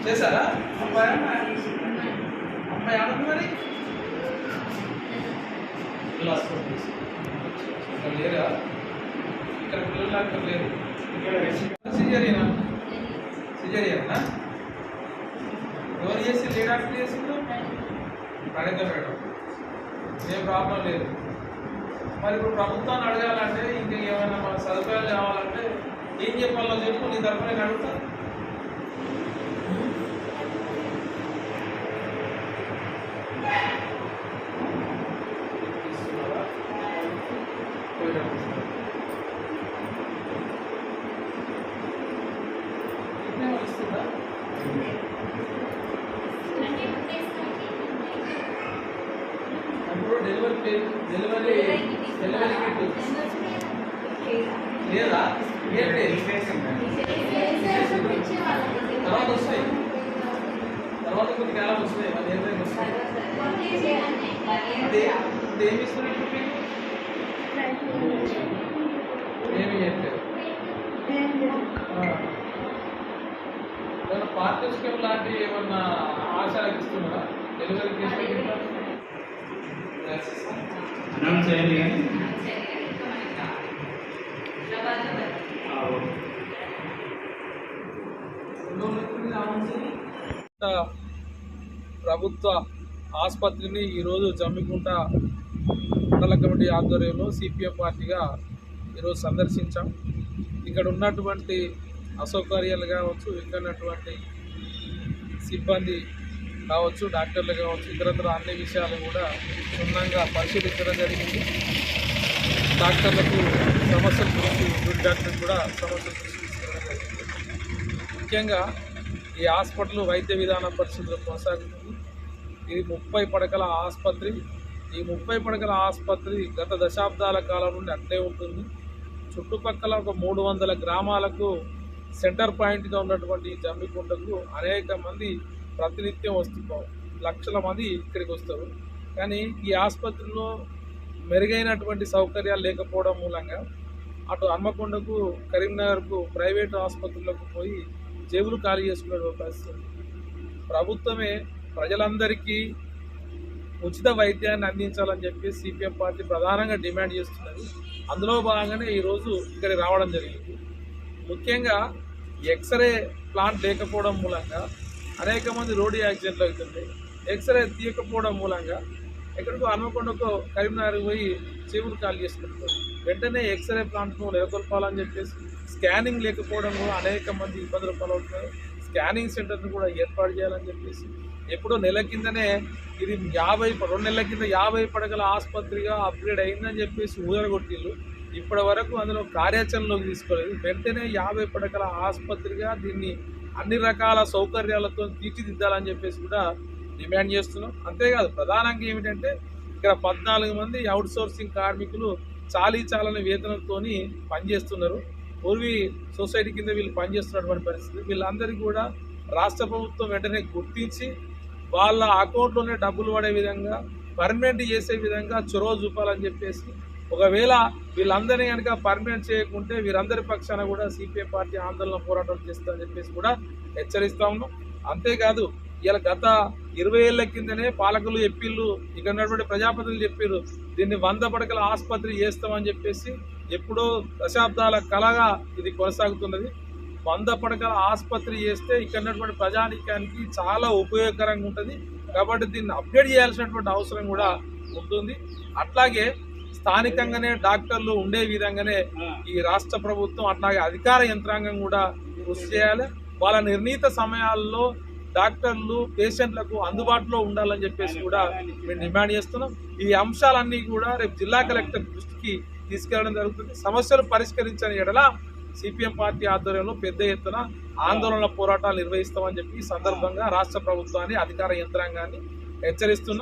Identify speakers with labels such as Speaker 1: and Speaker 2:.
Speaker 1: చేశారా అబ్బాయి అమ్మాయి ఆనంది మరి ఇక్కడ లేరా? ఇక్కడ పిల్లలు అక్కడ లేరు. సిజేరియనా? సిజేరియనా? ఎవరు చేసి ఏ డాక్టర్ చేసిందో అడిగితే మేడం ఏం ప్రాబ్లం లేదు. మరి ఇప్పుడు ప్రభుత్వాన్ని అడగాలంటే ఇంకా ఏమైనా మన సదుపాయాలు కావాలంటే ఏం చెప్పాలో చెప్పు, నీ తరఫున నేను అడుగుతాను. డెలివరీ లేదా? తర్వాత వస్తాయి, తర్వాత కొద్ది కాలం వస్తాయి. అది ఏదైనా వస్తాయి. ఏమి ఇస్తున్నట్టు మీకు ఏమి చెప్పారు? ఏమైనా పార్టీ స్కీమ్ లాంటివి ఏమన్నా ఆశాలకు ఇస్తున్నారా? డెలివరీ చేసిన
Speaker 2: అనౌన్స్ చేయండి.
Speaker 1: ప్రభుత్వ ఆసుపత్రిని ఈరోజు జమ్మికుంట మండల కమిటీ ఆధ్వర్యంలో సిపిఎం పార్టీగా ఈరోజు సందర్శించాం. ఇక్కడ ఉన్నటువంటి అసౌకర్యాలు కావచ్చు, ఇక్కడ ఉన్నటువంటి సిబ్బంది కావచ్చు, డాక్టర్లు కావచ్చు, ఇతరత్ర అన్ని విషయాలు కూడా క్షుణ్ణంగా పరిశీలించడం జరిగింది. డాక్టర్లకు సమస్యల గురించి, గుడ్ డాక్టర్లకు కూడా సమస్యలు తీసుకురావడం జరిగింది. ముఖ్యంగా ఈ హాస్పిటల్ వైద్య విధాన పరిస్థితులు కొనసాగుతుంది. ఇది 30 పడకల ఆసుపత్రి. ఈ 30 పడకల ఆసుపత్రి గత దశాబ్దాల కాలం నుండి అట్లే ఉంటుంది. చుట్టుపక్కల ఒక 300 గ్రామాలకు సెంటర్ పాయింట్గా ఉన్నటువంటి జమ్మికుంటకు అనేక మంది ప్రతినిత్యం వస్తున్నారు. లక్షల మంది ఇక్కడికి వస్తారు. కానీ ఈ ఆసుపత్రిలో మెరుగైనటువంటి సౌకర్యాలు లేకపోవడం మూలంగా అటు హన్మకొండకు, కరీంనగర్కు ప్రైవేటు ఆసుపత్రులకు పోయి జేబులు ఖాళీ చేసుకునే పరిస్థితి. ప్రభుత్వమే ప్రజలందరికీ ఉచిత వైద్యాన్ని అందించాలని చెప్పి సిపిఎం పార్టీ ప్రధానంగా డిమాండ్ చేస్తున్నది. అందులో భాగంగానే ఈరోజు ఇక్కడికి రావడం జరిగింది. ముఖ్యంగా ఎక్స్రే ప్లాంట్ లేకపోవడం మూలంగా అనేక మంది రోడ్డు యాక్సిడెంట్లు అవుతుంటాయి. ఎక్స్రే తీయకపోవడం మూలంగా ఎక్కడికో హన్మకొండకో కరీంనగర్ పోయి చెవులు ఖాళీ చేసుకుంటారు. వెంటనే ఎక్స్రే ప్లాంట్ను నెలకొల్పాలని చెప్పేసి స్కానింగ్ లేకపోవడం కూడా అనేక మంది ఇబ్బందులు పాలవుతున్నారు. స్కానింగ్ సెంటర్ను కూడా ఏర్పాటు చేయాలని చెప్పేసి ఎప్పుడో నెల కిందనే ఇది 2 నెలల కింద 50 పడకల ఆసుపత్రిగా అప్గ్రేడ్ అయిందని చెప్పేసి ఊదరగొట్టిళ్ళు. ఇప్పటి వరకు అందులో కార్యాచరణలోకి తీసుకోలేదు. వెంటనే 50 పడకల ఆసుపత్రిగా దీన్ని అన్ని రకాల సౌకర్యాలతో తీర్చిదిద్దాలని చెప్పేసి కూడా డిమాండ్ చేస్తున్నాం. అంతేకాదు, ప్రధానంగా ఏమిటంటే ఇక్కడ 14 మంది అవుట్సోర్సింగ్ కార్మికులు చాలని వేతనంతో పనిచేస్తున్నారు. పూర్వీ సొసైటీ కింద వీళ్ళు పనిచేస్తున్నటువంటి పరిస్థితి. వీళ్ళందరికీ కూడా రాష్ట్ర ప్రభుత్వం వెంటనే గుర్తించి వాళ్ళ అకౌంట్లోనే డబ్బులు పడే విధంగా, పర్మనెంట్ చేసే విధంగా చొరవ చూపాలని చెప్పేసి, ఒకవేళ వీళ్ళందరినీ కనుక పర్మనెంట్ చేయకుంటే వీరందరి పక్షాన కూడా సిపిఎం పార్టీ ఆందోళన పోరాటం చేస్తుందని చెప్పేసి కూడా హెచ్చరిస్తా ఉన్నాం. అంతేకాదు, ఇలా గత 20 ఏళ్ల కిందనే పాలకులు చెప్పిళ్ళు, ఇక్కడ ఉన్నటువంటి ప్రజాప్రతినిధులు చెప్పారు దీన్ని 100 పడకల ఆసుపత్రి చేస్తామని చెప్పేసి. ఎప్పుడో దశాబ్దాల కళగా ఇది కొనసాగుతున్నది. 100 పడకల ఆసుపత్రి చేస్తే ఇక్కడ ఉన్నటువంటి ప్రజానీకానికి చాలా ఉపయోగకరంగా ఉంటుంది. కాబట్టి దీన్ని అప్డేట్ చేయాల్సినటువంటి అవసరం కూడా ఉంటుంది. అట్లాగే స్థానికంగానే డాక్టర్లు ఉండే విధంగానే ఈ రాష్ట్ర ప్రభుత్వం అట్లాగే అధికార యంత్రాంగం కూడా కృషి చేయాలి. వాళ్ళ నిర్ణీత సమయాల్లో డాక్టర్లు పేషెంట్లకు అందుబాటులో ఉండాలని చెప్పేసి కూడా మేము డిమాండ్ చేస్తున్నాం. ఈ అంశాలన్నీ కూడా రేపు జిల్లా కలెక్టర్ దృష్టికి తీసుకెళ్లడం జరుగుతుంది. సమస్యలు పరిష్కరించని ఎడల సిపిఎం పార్టీ ఆధ్వర్యంలో పెద్ద ఎత్తున ఆందోళన పోరాటాలు నిర్వహిస్తామని చెప్పి ఈ సందర్భంగా రాష్ట్ర ప్రభుత్వాన్ని, అధికార యంత్రాంగాన్ని హెచ్చరిస్తున్నాం.